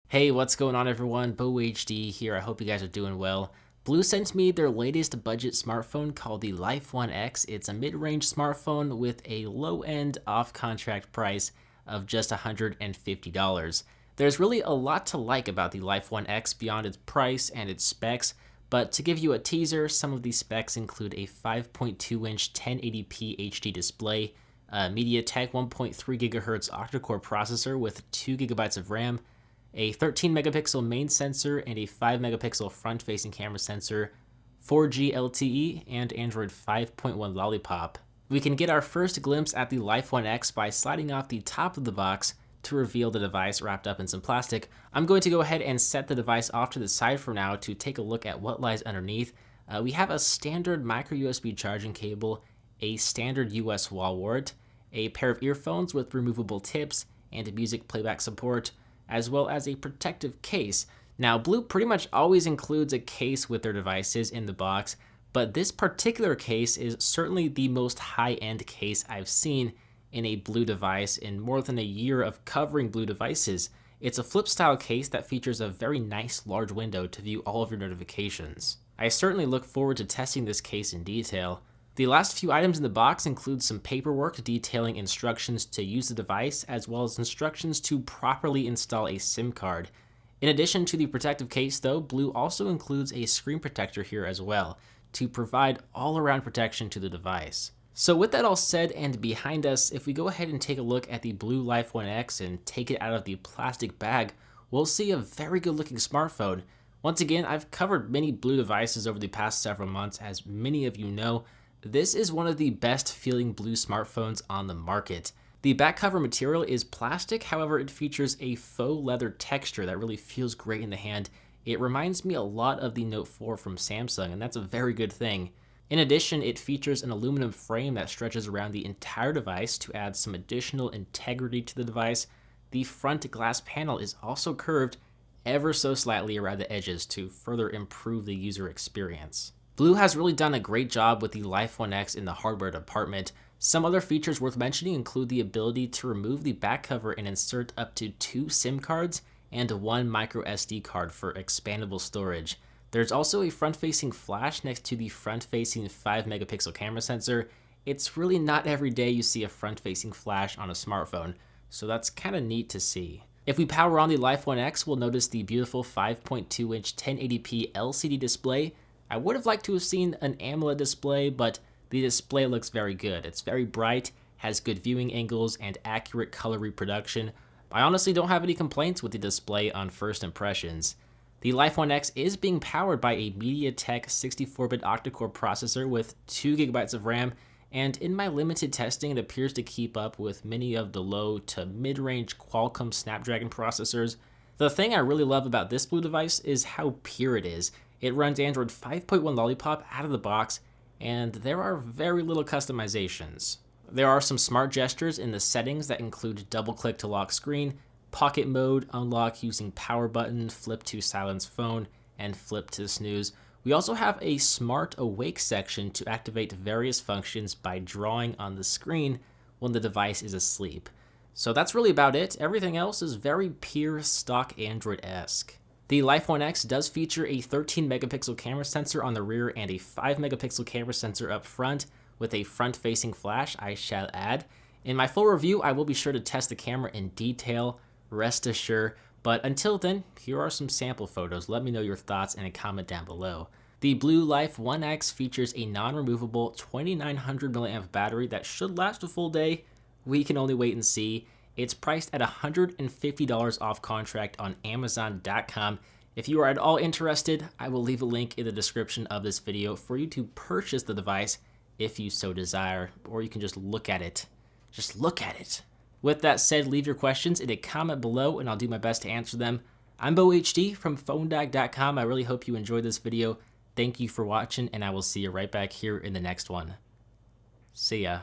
Hey, what's going on everyone? BLU here. I hope you guys are doing well. BLU sent me their latest budget smartphone called the Life 1X. It's a mid-range smartphone with a low-end off-contract price of just $150. There's really a lot to like about the Life 1X beyond its price and its specs, but to give you a teaser, some of these specs include a 5.2-inch 1080p HD display, a MediaTek 1.3 GHz octa-core processor with 2 GB of RAM, a 13 megapixel main sensor and a 5 megapixel front facing camera sensor, 4G LTE, and Android 5.1 Lollipop. We can get our first glimpse at the Life 1X by sliding off the top of the box to reveal the device wrapped up in some plastic. I'm going to go ahead and set the device off to the side for now to take a look at what lies underneath. We have a standard micro USB charging cable, a standard US wall wart, a pair of earphones with removable tips and music playback support, as well as a protective case. Now, BLU pretty much always includes a case with their devices in the box, but this particular case is certainly the most high-end case I've seen in a BLU device in more than a year of covering BLU devices. It's a flip-style case that features a very nice large window to view all of your notifications. I certainly look forward to testing this case in detail. The last few items in the box include some paperwork detailing instructions to use the device, as well as instructions to properly install a SIM card. In addition to the protective case though, BLU also includes a screen protector here as well, to provide all-around protection to the device. So with that all said and behind us, if we go ahead and take a look at the BLU Life 1X and take it out of the plastic bag, we'll see a very good looking smartphone. Once again, I've covered many BLU devices over the past several months, as many of you know. This is one of the best feeling BLU smartphones on the market. The back cover material is plastic, however it features a faux leather texture that really feels great in the hand. It reminds me a lot of the Note 4 from Samsung, and that's a very good thing. In addition, it features an aluminum frame that stretches around the entire device to add some additional integrity to the device. The front glass panel is also curved ever so slightly around the edges to further improve the user experience. BLU has really done a great job with the Life 1X in the hardware department. Some other features worth mentioning include the ability to remove the back cover and insert up to 2 SIM cards and 1 micro SD card for expandable storage. There's also a front-facing flash next to the front-facing 5 megapixel camera sensor. It's really not every day you see a front-facing flash on a smartphone, so that's kind of neat to see. If we power on the Life 1X, we'll notice the beautiful 5.2-inch 1080p LCD display. I would have liked to have seen an AMOLED display, but the display looks very good. It's very bright, has good viewing angles, and accurate color reproduction. I honestly don't have any complaints with the display on first impressions. The Life 1X is being powered by a MediaTek 64-bit octa-core processor with 2 GB of RAM, and in my limited testing, it appears to keep up with many of the low to mid-range Qualcomm Snapdragon processors. The thing I really love about this BLU device is how pure it is. It runs Android 5.1 Lollipop out of the box, and there are very little customizations. There are some smart gestures in the settings that include double-click to lock screen, pocket mode, unlock using power button, flip to silence phone, and flip to snooze. We also have a smart awake section to activate various functions by drawing on the screen when the device is asleep. So that's really about it. Everything else is very pure stock Android-esque. The Life 1X does feature a 13 megapixel camera sensor on the rear and a 5 megapixel camera sensor up front with a front-facing flash, I shall add. In my full review, I will be sure to test the camera in detail, rest assured, but until then, here are some sample photos. Let me know your thoughts in a comment down below. The BLU Life 1X features a non-removable 2900 mAh battery that should last a full day. We can only wait and see. It's priced at $150 off contract on Amazon.com. If you are at all interested, I will leave a link in the description of this video for you to purchase the device if you so desire, or you can just look at it. Just look at it. With that said, leave your questions in a comment below and I'll do my best to answer them. I'm BLU from PhoneDog.com. I really hope you enjoyed this video. Thank you for watching, and I will see you right back here in the next one. See ya.